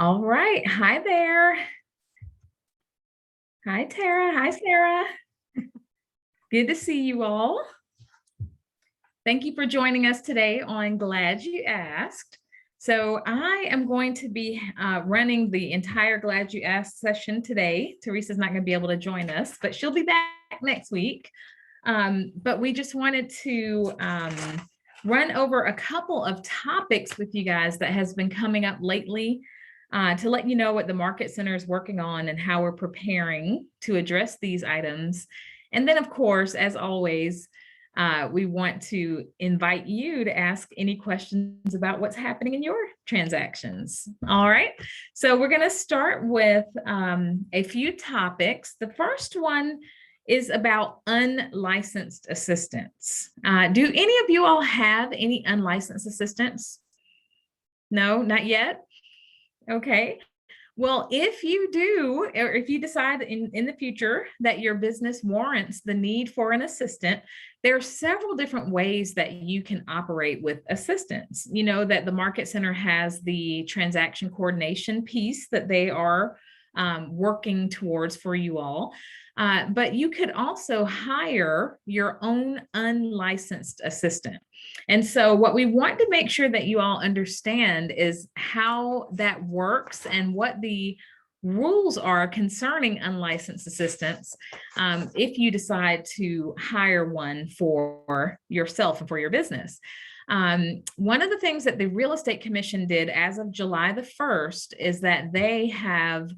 All right. Hi there. Hi, Tara. Hi, Sarah. Good to see you all. Thank you for joining us today on Glad You Asked. So I am going to be running the entire Glad You Asked session today. Teresa's not going to be able to join us, but she'll be back next week. But we just wanted to run over a couple of topics with you guys that has been coming up lately to let you know what the Market Center is working on and how we're preparing to address these items. And then, of course, as always, we want to invite you to ask any questions about what's happening in your transactions. All right, so we're going to start with a few topics. The first one is about unlicensed assistants. Do any of you all have any unlicensed assistants? No, not yet. Okay. Well, if you do, or if you decide in the future that your business warrants the need for an assistant, there are several different ways that you can operate with assistants. You know that the Market Center has the transaction coordination piece that they are working towards for you all. But you could also hire your own unlicensed assistant. And so what we want to make sure that you all understand is how that works and what the rules are concerning unlicensed assistants if you decide to hire one for yourself and for your business. One of the things that the Real Estate Commission did as of July the 1st is that they have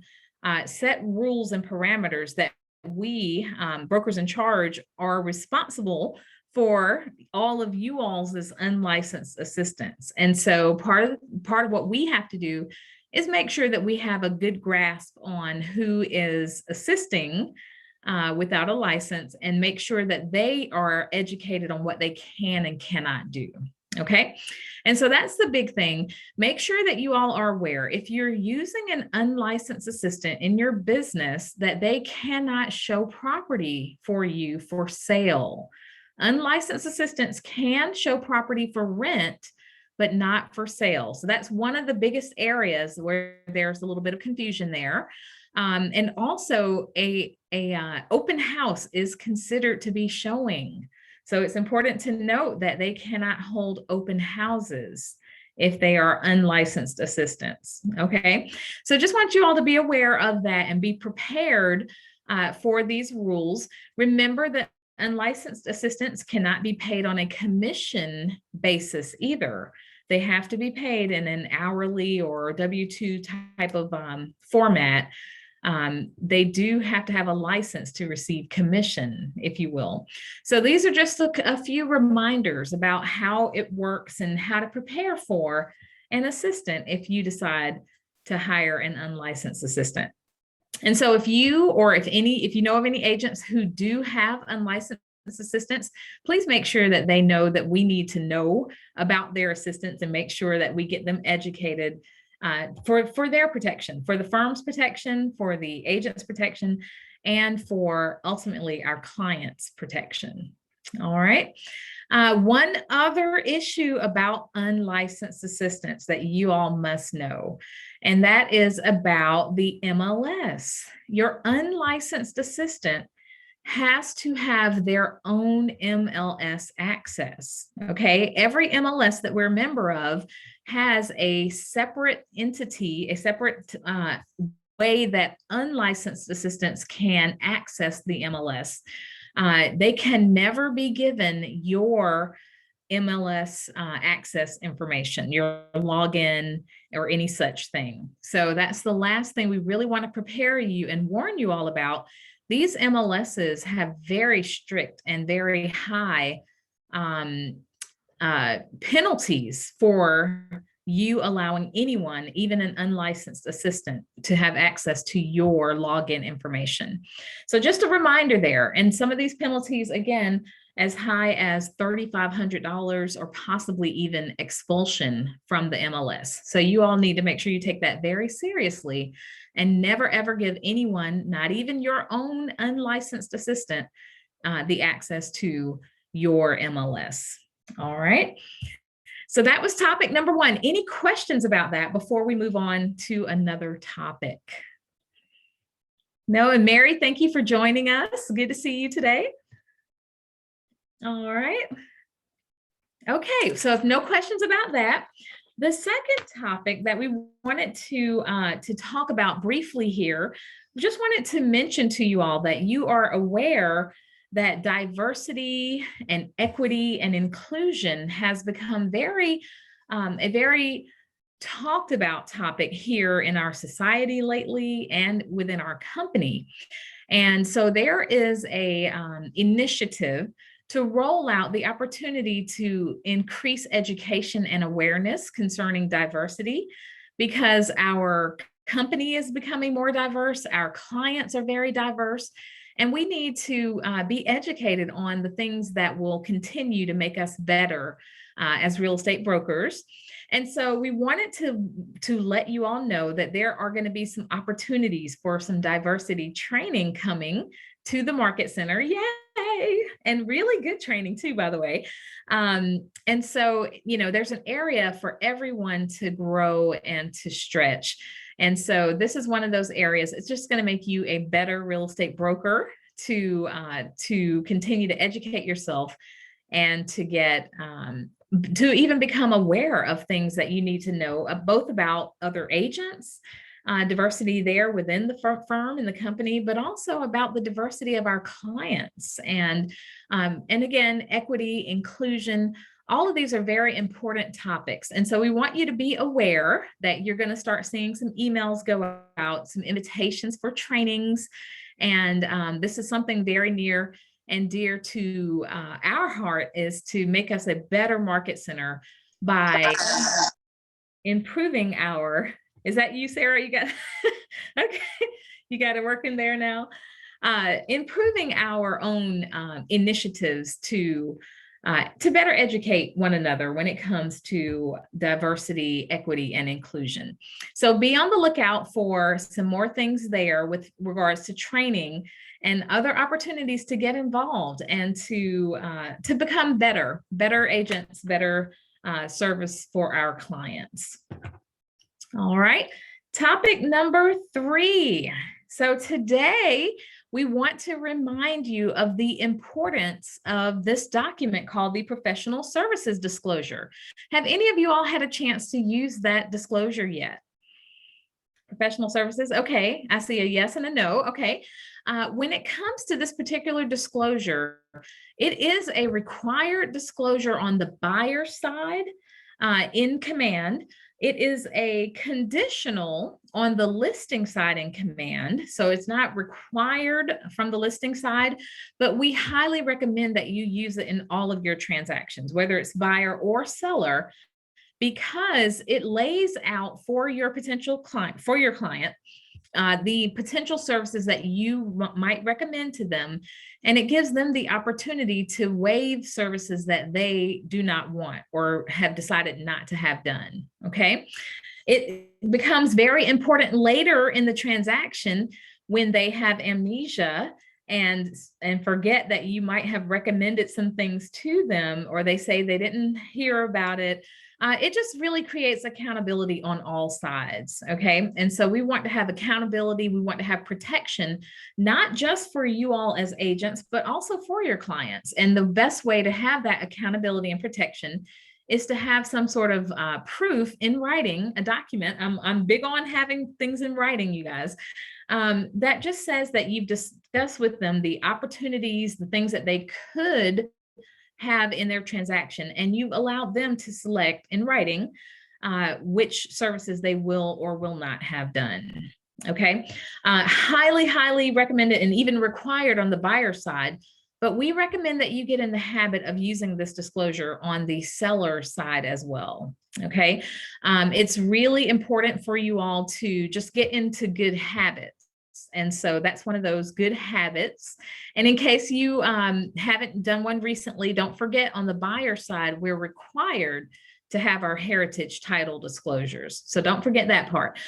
set rules and parameters that we, brokers in charge, are responsible for all of you all's as unlicensed assistants. And so part of what we have to do is make sure that we have a good grasp on who is assisting without a license and make sure that they are educated on what they can and cannot do. Okay. And so that's the big thing. Make sure that you all are aware if you're using an unlicensed assistant in your business that they cannot show property for you for sale. Unlicensed assistants can show property for rent, but not for sale. So that's one of the biggest areas where there's a little bit of confusion there. And also a open house is considered to be showing. So it's important to note that they cannot hold open houses if they are unlicensed assistants. Okay, so just want you all to be aware of that and be prepared for these rules. Remember that unlicensed assistants cannot be paid on a commission basis either. They have to be paid in an hourly or W-2 type of format. They do have to have a license to receive commission, if you will. So these are just a few reminders about how it works and how to prepare for an assistant if you decide to hire an unlicensed assistant. And so if you know of any agents who do have unlicensed assistants, please make sure that they know that we need to know about their assistants and make sure that we get them educated for their protection, for the firm's protection, for the agent's protection, and for ultimately our client's protection. All right. One other issue about unlicensed assistants that you all must know, and that is about the MLS. Your unlicensed assistant has to have their own MLS access. Okay, every MLS that we're a member of has a separate entity, a separate way that unlicensed assistants can access the MLS. They can never be given your MLS access information, your login or any such thing. So that's the last thing we really want to prepare you and warn you all about. These MLSs have very strict and very high penalties for you allowing anyone, even an unlicensed assistant, to have access to your login information. So just a reminder there. And some of these penalties, again, as high as $3,500 or possibly even expulsion from the MLS. So you all need to make sure you take that very seriously and never, ever give anyone, not even your own unlicensed assistant, the access to your MLS. All right. So that was topic number 1. Any questions about that before we move on to another topic? No, and Mary, thank you for joining us. Good to see you today. All right. Okay, so if no questions about that, the second topic that we wanted to talk about briefly here, we just wanted to mention to you all that you are aware that diversity and equity and inclusion has become a very talked about topic here in our society lately and within our company. And so there is a initiative to roll out the opportunity to increase education and awareness concerning diversity, because our company is becoming more diverse, our clients are very diverse, and we need to be educated on the things that will continue to make us better as real estate brokers. And so we wanted to let you all know that there are going to be some opportunities for some diversity training coming to the Market Center. Yay! And really good training too, by the way. And so, there's an area for everyone to grow and to stretch. And so this is one of those areas. It's just going to make you a better real estate broker to continue to educate yourself and to get to even become aware of things that you need to know, both about other agents, diversity there within the firm and the company, but also about the diversity of our clients. And again, equity, inclusion, all of these are very important topics. And so we want you to be aware that you're going to start seeing some emails go out, some invitations for trainings. And this is something very near and dear to our heart, is to make us a better Market Center by improving our, is that you, Sarah? You got, okay, you got to work in there now. Improving our own initiatives to better educate one another when it comes to diversity, equity, and inclusion. So be on the lookout for some more things there with regards to training and other opportunities to get involved and to become better agents, better service for our clients. All right, topic number 3. So today we want to remind you of the importance of this document called the Professional Services Disclosure. Have any of you all had a chance to use that disclosure yet? Professional services? Okay, I see a yes and a no. Okay. When it comes to this particular disclosure, it is a required disclosure on the buyer side in command. It is a conditional on the listing side in command. So it's not required from the listing side, but we highly recommend that you use it in all of your transactions, whether it's buyer or seller, because it lays out for your potential client, the potential services that you might recommend to them, and it gives them the opportunity to waive services that they do not want or have decided not to have done. Okay. It becomes very important later in the transaction when they have amnesia and forget that you might have recommended some things to them, or they say they didn't hear about it. It just really creates accountability on all sides, okay? And so we want to have accountability, we want to have protection, not just for you all as agents, but also for your clients. And the best way to have that accountability and protection is to have some sort of proof in writing, a document. I'm big on having things in writing, you guys, that just says that you've discussed with them the opportunities, the things that they could have in their transaction, and you've allowed them to select in writing which services they will or will not have done. Okay, highly recommended and even required on the buyer side, but we recommend that you get in the habit of using this disclosure on the seller side as well. Okay, it's really important for you all to just get into good habits. And so that's one of those good habits. And in case you haven't done one recently, don't forget on the buyer side, we're required to have our heritage title disclosures. So don't forget that part.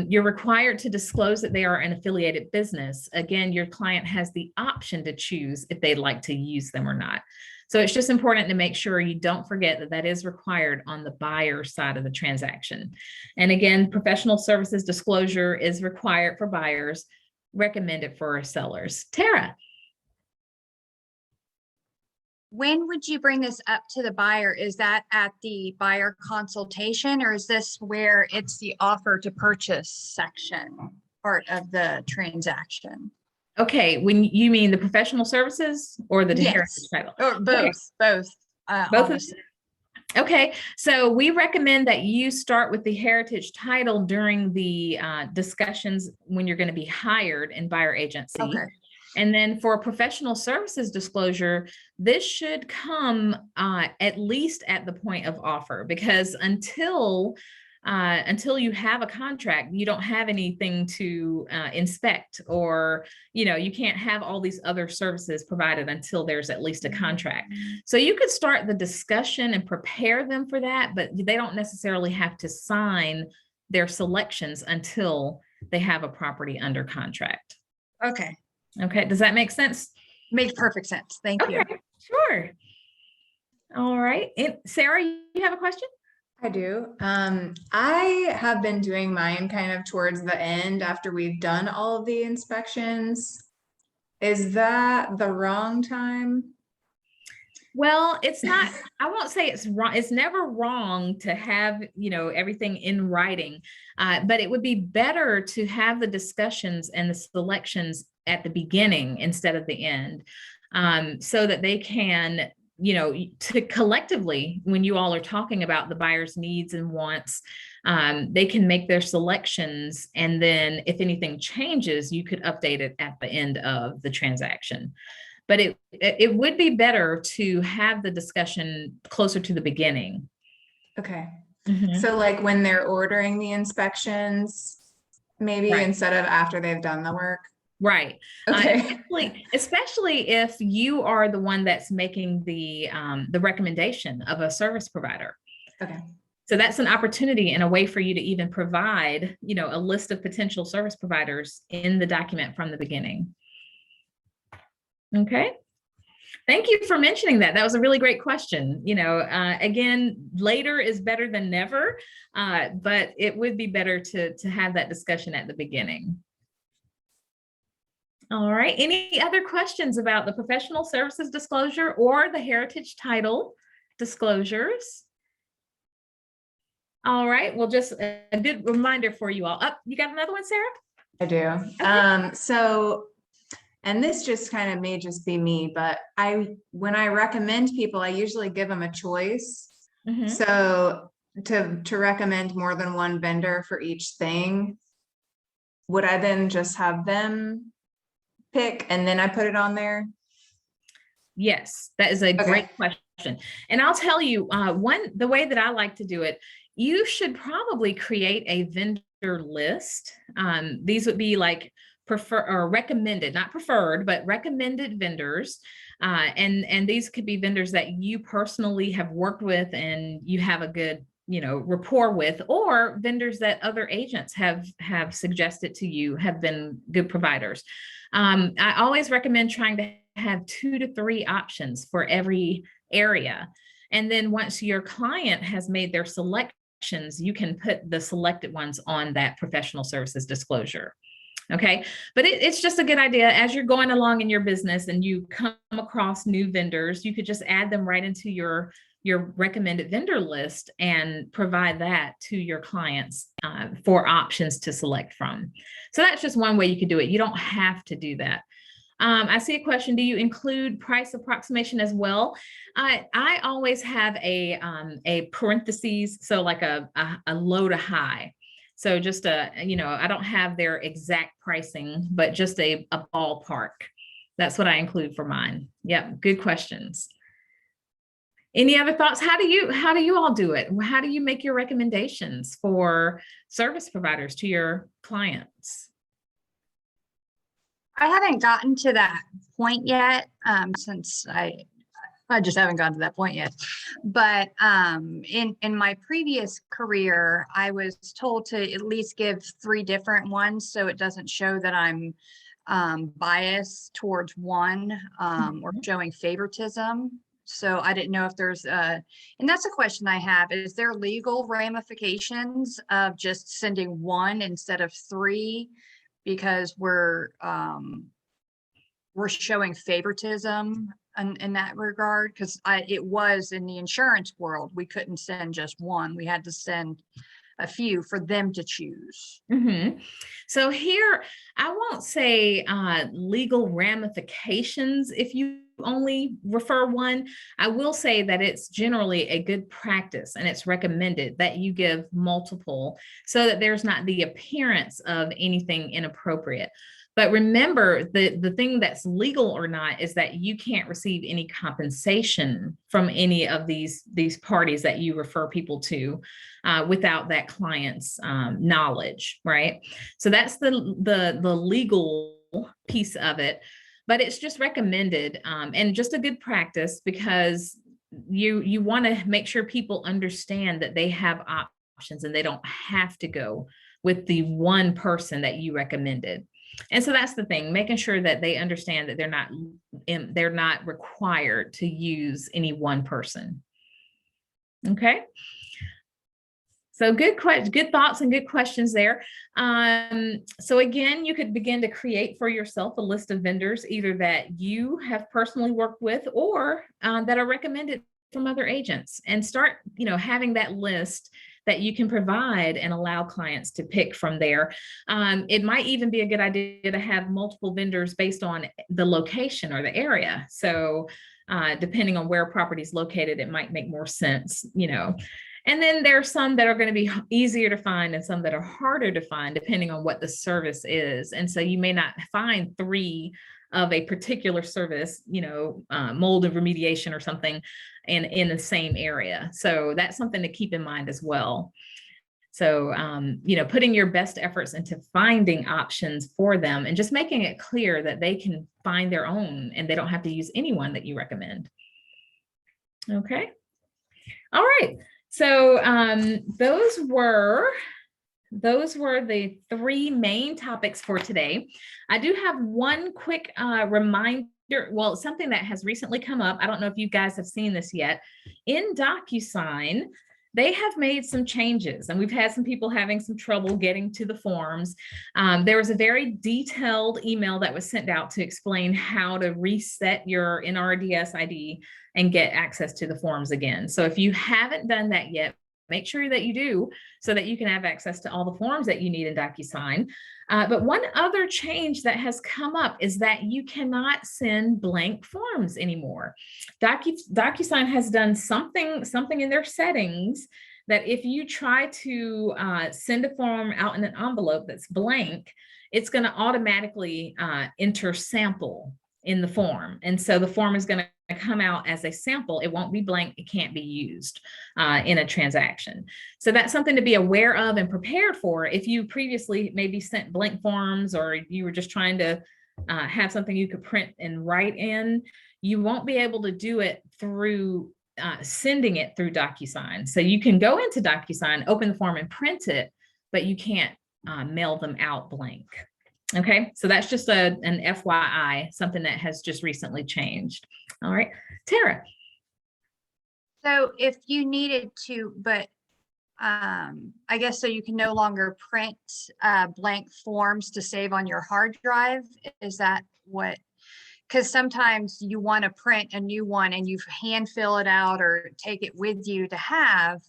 You're required to disclose that they are an affiliated business. Again, your client has the option to choose if they'd like to use them or not. So it's just important to make sure you don't forget that that is required on the buyer side of the transaction. And again, professional services disclosure is required for buyers, recommended for sellers. Tara. When would you bring this up to the buyer? Is that at the buyer consultation, or is this where it's the offer to purchase section part of the transaction? Okay, when you mean the professional services or the heritage title? Or both, both. Obviously. Okay, so we recommend that you start with the heritage title during the discussions when you're going to be hired in buyer agency. Okay. And then for professional services disclosure, this should come at least at the point of offer, because until you have a contract, you don't have anything to inspect, or, you can't have all these other services provided until there's at least a contract. So you could start the discussion and prepare them for that, but they don't necessarily have to sign their selections until they have a property under contract. Okay. Okay, does that make sense? Makes perfect sense. Thank you. Sure. All right. And Sarah, you have a question? I do. I have been doing mine kind of towards the end after we've done all of the inspections. Is that the wrong time? Well, it's not, I won't say it's wrong. It's never wrong to have, everything in writing, but it would be better to have the discussions and the selections at the beginning instead of the end, so that they can, to collectively, when you all are talking about the buyer's needs and wants, they can make their selections. And then if anything changes, you could update it at the end of the transaction. But it would be better to have the discussion closer to the beginning. Okay. Mm-hmm. So like when they're ordering the inspections, maybe Right. instead of after they've done the work. Right. Okay. Especially if you are the one that's making the recommendation of a service provider. Okay. So that's an opportunity and a way for you to even provide, a list of potential service providers in the document from the beginning. Okay. Thank you for mentioning that. That was a really great question. Again, later is better than never, but it would be better to have that discussion at the beginning. All right. Any other questions about the professional services disclosure or the heritage title disclosures? All right. Well, just a good reminder for you all. You got another one, Sarah? I do. Okay. And this just kind of may just be me, but when I recommend people, I usually give them a choice. Mm-hmm. So to recommend more than one vendor for each thing, would I then just have them pick and then I put it on there? Yes, that is a great question. And I'll tell you, the way that I like to do it, you should probably create a vendor list. These would be like recommended, not preferred, but recommended vendors. And these could be vendors that you personally have worked with and you have a good, rapport with, or vendors that other agents have suggested to you have been good providers. I always recommend trying to have 2 to 3 options for every area. And then once your client has made their selections, you can put the selected ones on that professional services disclosure. Okay. But it's just a good idea as you're going along in your business and you come across new vendors, you could just add them right into your recommended vendor list and provide that to your clients for options to select from. So that's just one way you could do it. You don't have to do that. I see a question. Do you include price approximation as well? I always have a parentheses, so like a low to high. So just I don't have their exact pricing, but just a ballpark. That's what I include for mine. Yep, good questions. Any other thoughts? How do you all do it? How do you make your recommendations for service providers to your clients? I haven't gotten to that point yet, since I just haven't gotten to that point yet. But in my previous career, I was told to at least give 3 different ones so it doesn't show that I'm biased towards one or showing favoritism. So I didn't know if there's and that's a question I have. Is there legal ramifications of just sending 1 instead of 3 because we're showing favoritism in that regard? Because it was in the insurance world, we couldn't send just 1. We had to send a few for them to choose. So here, I won't say legal ramifications if you only refer 1. I will say that it's generally a good practice and it's recommended that you give multiple so that there's not the appearance of anything inappropriate. But remember, the thing that's legal or not is that you can't receive any compensation from any of these parties that you refer people to without that client's knowledge, right? So that's the legal piece of it. But it's just recommended and just a good practice because you want to make sure people understand that they have options and they don't have to go with the one person that you recommended. And so that's the thing, making sure that they understand that they're not required to use any one person. Okay. So good thoughts and good questions there. So again, you could begin to create for yourself a list of vendors, either that you have personally worked with or that are recommended from other agents, and start, having that list that you can provide and allow clients to pick from there. It might even be a good idea to have multiple vendors based on the location or the area. So depending on where a property is located, it might make more sense, And then there are some that are going to be easier to find and some that are harder to find depending on what the service is. And so you may not find 3 of a particular service, mold and remediation or something in the same area. So that's something to keep in mind as well. So, putting your best efforts into finding options for them and just making it clear that they can find their own and they don't have to use anyone that you recommend. Okay. All right. So those were the 3 main topics for today. I do have one quick reminder. Well, something that has recently come up. I don't know if you guys have seen this yet. In DocuSign, they have made some changes, and we've had some people having some trouble getting to the forms. There was a very detailed email that was sent out to explain how to reset your NRDS ID and get access to the forms again. So if you haven't done that yet, make sure that you do so that you can have access to all the forms that you need in DocuSign. But one other change that has come up is that you cannot send blank forms anymore. DocuSign has done something in their settings that if you try to send a form out in an envelope that's blank, it's going to automatically enter sample in the form. And so the form is going to come out as a sample. It won't be blank. It can't be used in a transaction. So that's something to be aware of and prepared for. If you previously maybe sent blank forms or you were just trying to have something you could print and write in, you won't be able to do it through sending it through DocuSign. So you can go into DocuSign, open the form and print it, but you can't mail them out blank. Okay, so that's just an FYI, something that has just recently changed. All right, Tara. So if you needed to, but I guess so you can no longer print blank forms to save on your hard drive. Is that what? Because sometimes you want to print a new one and you hand fill it out or take it with you to have.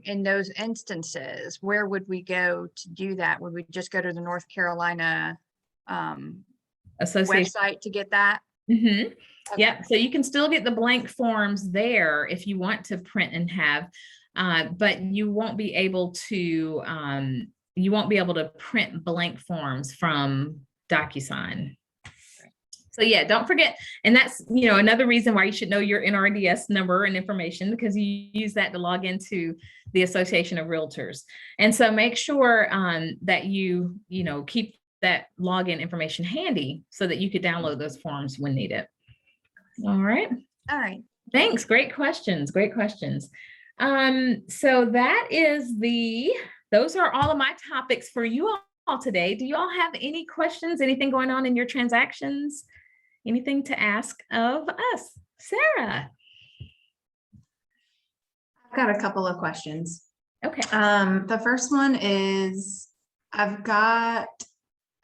In those instances, where would we go to do that? Would we just go to the North Carolina website to get that? Mm-hmm. Okay. Yeah, so you can still get the blank forms there if you want to print and have, but you won't be able to print blank forms from DocuSign. So yeah, don't forget, and that's another reason why you should know your NRDS number and information, because you use that to log into the Association of Realtors. And so make sure that you keep that login information handy so that you could download those forms when needed. All right. All right. Thanks. Great questions. Great questions. So those are all of my topics for you all today. Do you all have any questions? Anything going on in your transactions? Anything to ask of us? Sarah. I've got a couple of questions. Okay. The first one is, I've got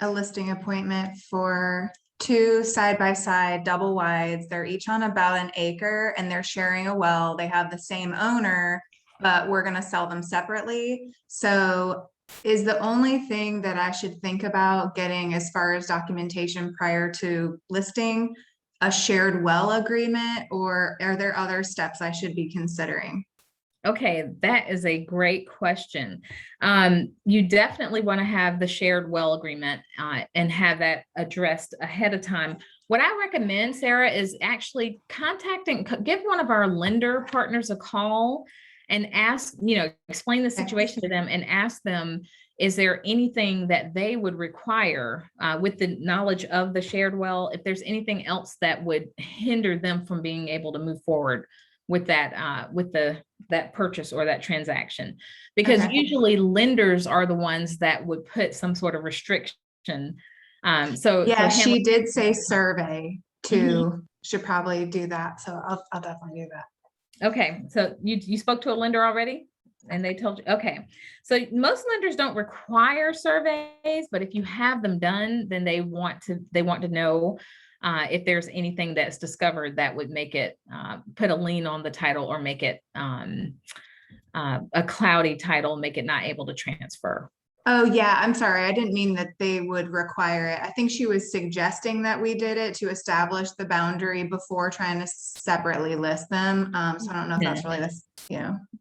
a listing appointment for 2 side-by-side double wides. They're each on about an acre and they're sharing a well. They have the same owner, but we're gonna sell them separately. So is the only thing that I should think about getting as far as documentation prior to listing a shared well agreement, or are there other steps I should be considering? Okay, that is a great question. You definitely want to have the shared well agreement and have that addressed ahead of time. What I recommend, Sarah, is actually give one of our lender partners a call and ask, explain the situation to them and ask them, is there anything that they would require with the knowledge of the shared well, if there's anything else that would hinder them from being able to move forward with that, that purchase or that transaction, because usually lenders are the ones that would put some sort of restriction. Yeah, she did say survey too. Should probably do that. So I'll definitely do that. Okay. So you spoke to a lender already and they told you, okay. So most lenders don't require surveys, but if you have them done, then they want to know if there's anything that's discovered that would make it put a lien on the title or make it a cloudy title, make it not able to transfer. Oh yeah, I'm sorry. I didn't mean that they would require it. I think she was suggesting that we did it to establish the boundary before trying to separately list them. So I don't know if that's really this,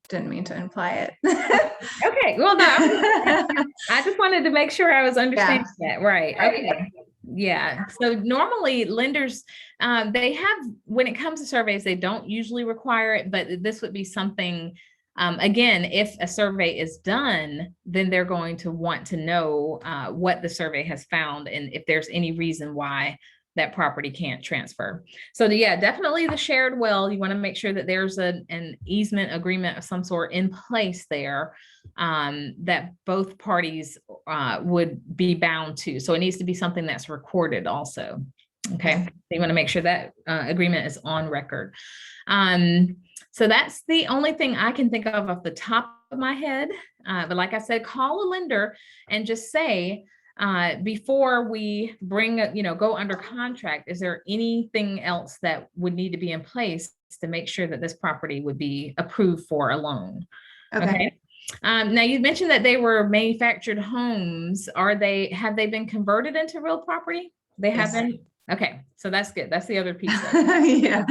didn't mean to imply it. Okay, well, no, I just wanted to make sure I was understanding that. Right. Okay. Yeah. So normally lenders, they have, when it comes to surveys, they don't usually require it, but this would be something, again, if a survey is done, then they're going to want to know what the survey has found and if there's any reason why that property can't transfer. So yeah, definitely the shared well, you want to make sure that there's an easement agreement of some sort in place there that both parties would be bound to. So it needs to be something that's recorded also. Okay, so you want to make sure that agreement is on record. So that's the only thing I can think of off the top of my head. But like I said, call a lender and just say, before we go under contract, is there anything else that would need to be in place to make sure that this property would be approved for a loan? Okay. Now you mentioned that they were manufactured homes. Have they been converted into real property? They have been. Okay. So that's good. That's the other piece. Yeah.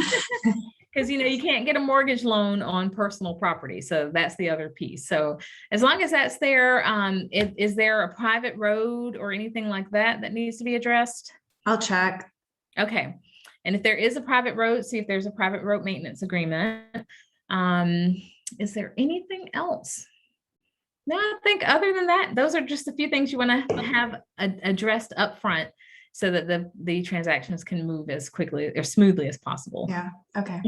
Because, you can't get a mortgage loan on personal property. So that's the other piece. So as long as that's there, is there a private road or anything like that needs to be addressed? I'll check. Okay. And if there is a private road, see if there's a private road maintenance agreement. Is there anything else? No, I think other than that, those are just a few things you want to have addressed up front so that the transactions can move as quickly or smoothly as possible. Yeah. Okay.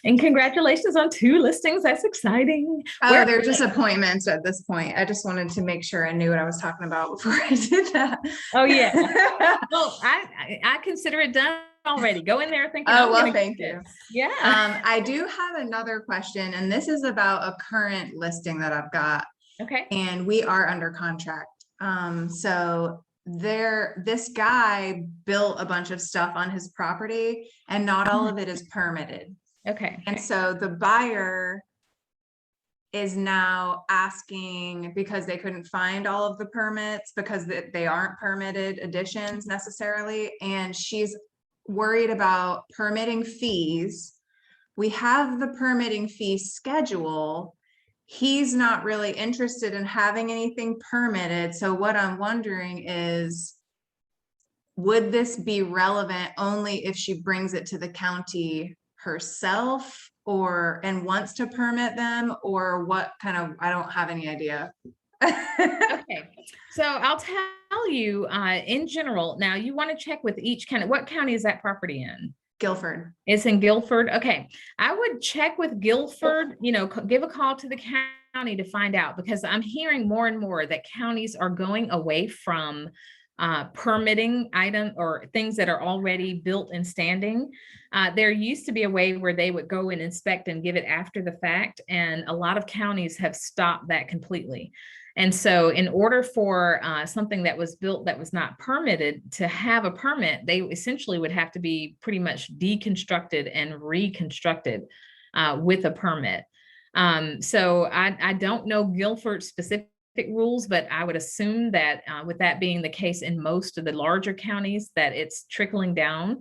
And congratulations on 2 listings. That's exciting. Oh, they're just appointments at this point. I just wanted to make sure I knew what I was talking about before I did that. Oh yeah. Well, I consider it done already. Go in there thinking. Oh, well, thank you. Yeah. I do have another question, and this is about a current listing that I've got. Okay. And we are under contract. So this guy built a bunch of stuff on his property and not all of it is permitted. Okay. And so the buyer is now asking, because they couldn't find all of the permits because they aren't permitted additions necessarily. And she's worried about permitting fees. We have the permitting fee schedule. He's not really interested in having anything permitted. So what I'm wondering is, would this be relevant only if she brings it to the county herself and wants to permit them, or what kind of, I don't have any idea. Okay. So I'll tell you in general, now you want to check with each county. What county is that property in? Guilford. It's in Guilford. Okay. I would check with Guilford, give a call to the county to find out, because I'm hearing more and more that counties are going away from permitting items or things that are already built and standing. There used to be a way where they would go and inspect and give it after the fact. And a lot of counties have stopped that completely. And so in order for something that was built that was not permitted to have a permit, they essentially would have to be pretty much deconstructed and reconstructed with a permit. So I don't know Guilford specific rules, but I would assume that with that being the case in most of the larger counties, that it's trickling down.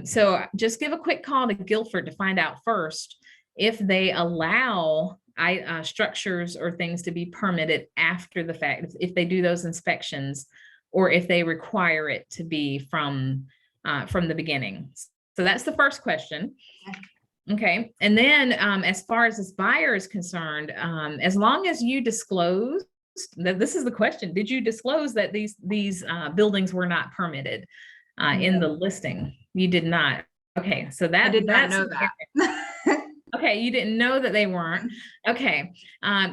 So just give a quick call to Guilford to find out first if they allow structures or things to be permitted after the fact, if they do those inspections, or if they require it to be from the beginning. So that's the first question. Okay. And then as far as this buyer is concerned, as long as you disclose, this is the question, did you disclose that these buildings were not permitted in the listing? You did not. Okay. So I did not know that. Okay, you didn't know that they weren't. Okay,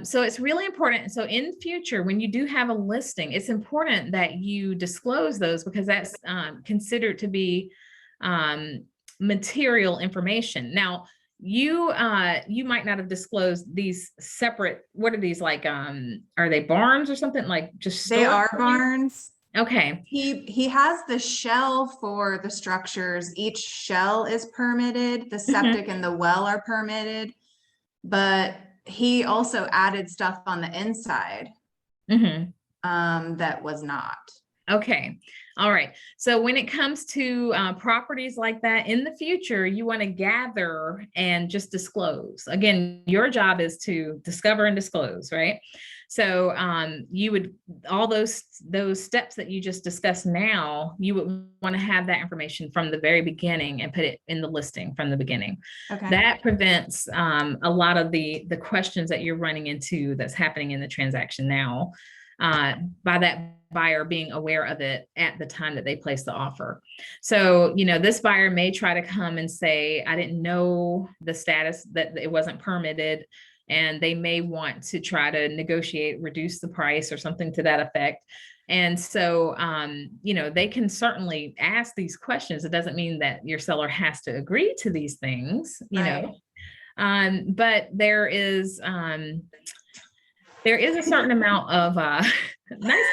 so it's really important. So in future, when you do have a listing, it's important that you disclose those, because that's considered to be material information. Now, you might not have disclosed these separate. What are these like? Are they barns or something, like just They are storage? barns. Okay. He has the shell for the structures. Each shell is permitted. The septic and the well are permitted, but he also added stuff on the inside that was not. Okay. All right. So when it comes to properties like that in the future, you want to gather and just disclose. Again, your job is to discover and disclose, right? So you would, all those steps that you just discussed now, you would want to have that information from the very beginning and put it in the listing from the beginning. Okay. That prevents a lot of the questions that you're running into that's happening in the transaction now, by that buyer being aware of it at the time that they place the offer. So, this buyer may try to come and say, I didn't know the status, that it wasn't permitted. And they may want to try to negotiate, reduce the price or something to that effect. And so, they can certainly ask these questions. It doesn't mean that your seller has to agree to these things, Right. but there is a certain amount of nice.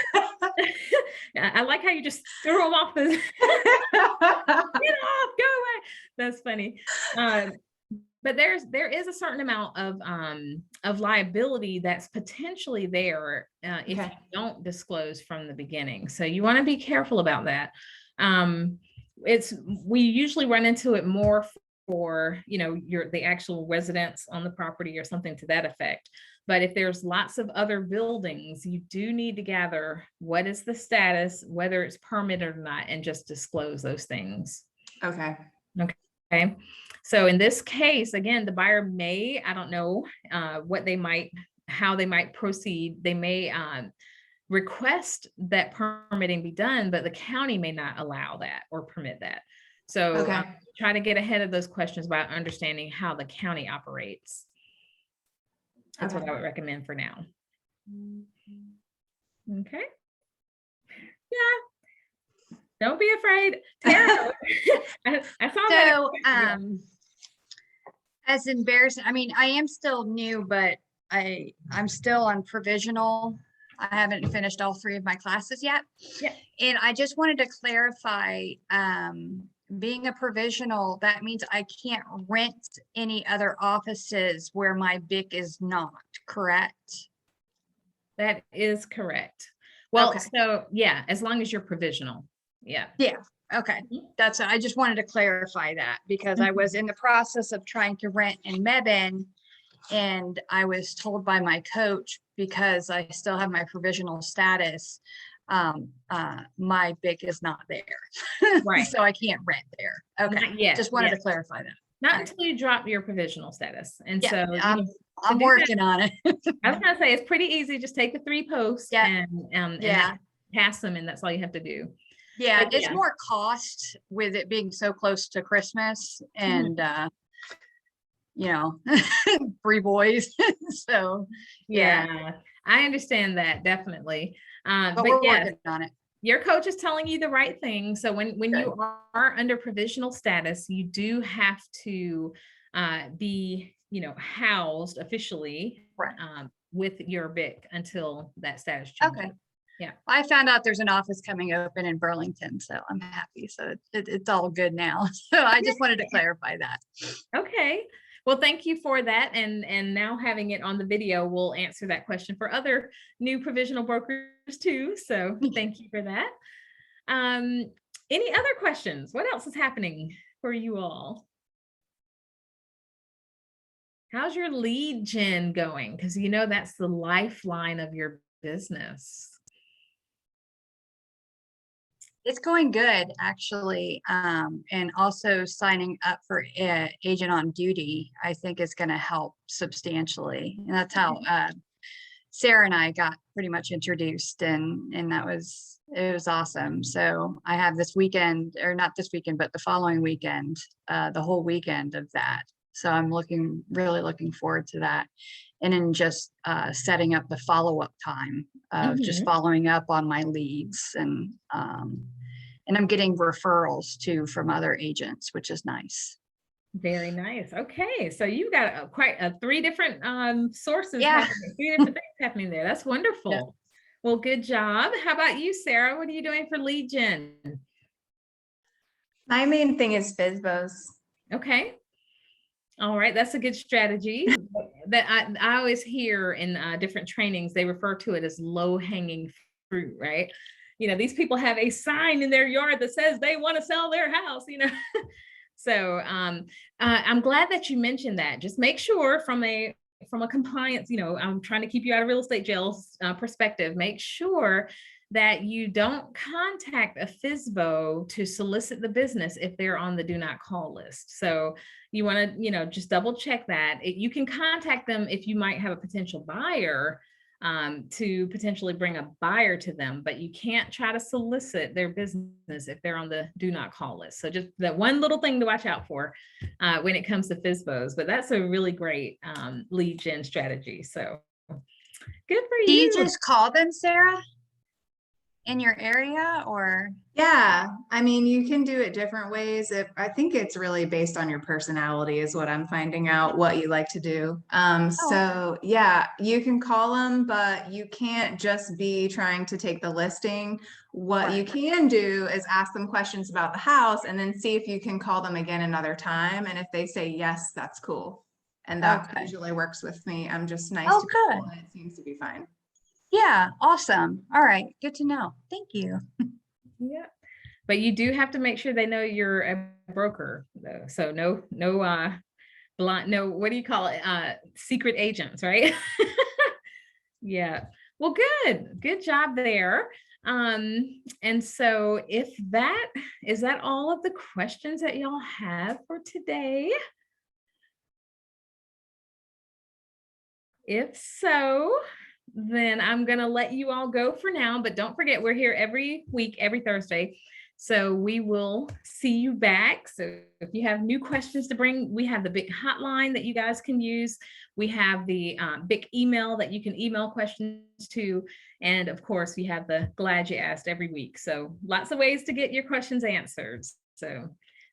I like how you just threw them off. Get off, go away. That's funny. But there is a certain amount of liability that's potentially there if you don't disclose from the beginning. So you want to be careful about that. We usually run into it more for the actual residents on the property or something to that effect. But if there's lots of other buildings, you do need to gather what is the status, whether it's permitted or not, and just disclose those things. Okay. Okay. So in this case, again, the buyer may, I don't know how they might proceed. They may request that permitting be done, but the county may not allow that or permit that. So try to get ahead of those questions by understanding how the county operates. That's what I would recommend for now. Okay. Yeah. Don't be afraid. Tara, I saw that. So, as embarrassing, I mean, I am still new, but I'm still on provisional. I haven't finished all 3 of my classes yet. Yeah. And I just wanted to clarify, being a provisional, that means I can't rent any other offices where my BIC is not, correct? That is correct. Well, Okay. so yeah, as long as you're provisional. Yeah. Yeah. Okay. I just wanted to clarify that, because I was in the process of trying to rent in Mebane, and I was told by my coach, because I still have my provisional status, my BIC is not there. Right. So I can't rent there. Okay. Not yet. Just wanted to clarify that. Not until you drop your provisional status. And Yeah, so I'm working on it. I was gonna say it's pretty easy. Just take the 3 posts Yeah. and pass them, and that's all you have to do. Yeah, But it's yeah. more cost with it being so close to Christmas and, you know, 3 boys. So, yeah, Yeah, I understand that definitely. but But we're yes, working on it. your coach is telling you the right thing. So when Good. you are under provisional status, you do have to be, housed officially Right. with your BIC until that status changes. Okay. Yeah. I found out there's an office coming open in Burlington, so I'm happy. So it's all good now. So I just wanted to clarify that. Okay. Well, thank you for that. And now having it on the video will answer that question for other new provisional brokers too. So thank you for that. Any other questions? What else is happening for you all? How's your lead gen going? Because that's the lifeline of your business. It's going good, actually. And also signing up for agent on duty, I think is going to help substantially. And that's how Sarah and I got pretty much introduced, and it was awesome. So I have this weekend, or not this weekend, but the following weekend, the whole weekend of that. So I'm really looking forward to that. And then just setting up the follow-up time of just following up on my leads, and I'm getting referrals too from other agents, which is nice. Very nice. Okay, so you got quite 3 different sources, Yeah. 3 different things happening there. That's wonderful. Yeah. Well, good job. How about you, Sarah? What are you doing for lead gen? My main thing is FSBOs. Okay. All right, that's a good strategy. That I always hear in different trainings, they refer to it as low-hanging fruit, right? These people have a sign in their yard that says they want to sell their house, So I'm glad that you mentioned that. Just make sure from a compliance, I'm trying to keep you out of real estate jail perspective, make sure that you don't contact a FSBO to solicit the business if they're on the do not call list. So you want to, just double check that. You can contact them if you might have a potential buyer, to potentially bring a buyer to them, but you can't try to solicit their business if they're on the do not call list. So just that one little thing to watch out for when it comes to FSBOs, but that's a really great lead gen strategy. So good for Do you. you just call them, Sarah, in your area, or? Yeah, I mean, you can do it different ways. I think it's really based on your personality is what I'm finding out, what you like to do. So yeah, you can call them, but you can't just be trying to take the listing. What you can do is ask them questions about the house and then see if you can call them again another time. And if they say yes, that's cool. And that usually works with me. I'm just nice to people, and it seems to be fine. Yeah, awesome. All right, good to know. Thank you. Yeah, but you do have to make sure they know you're a broker, though. So no blind, no, what do you call it? Secret agents, right? Yeah. Well, good job there. And so if is that all of the questions that y'all have for today? If so, then I'm going to let you all go for now, but don't forget, we're here every week, every Thursday. So we will see you back. So if you have new questions to bring, we have the BIC hotline that you guys can use. We have the BIC email that you can email questions to. And of course, we have the Glad You Asked every week. So lots of ways to get your questions answered. So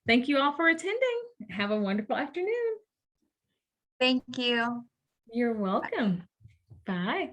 thank you all for attending. Have a wonderful afternoon. Thank you. You're welcome. Bye.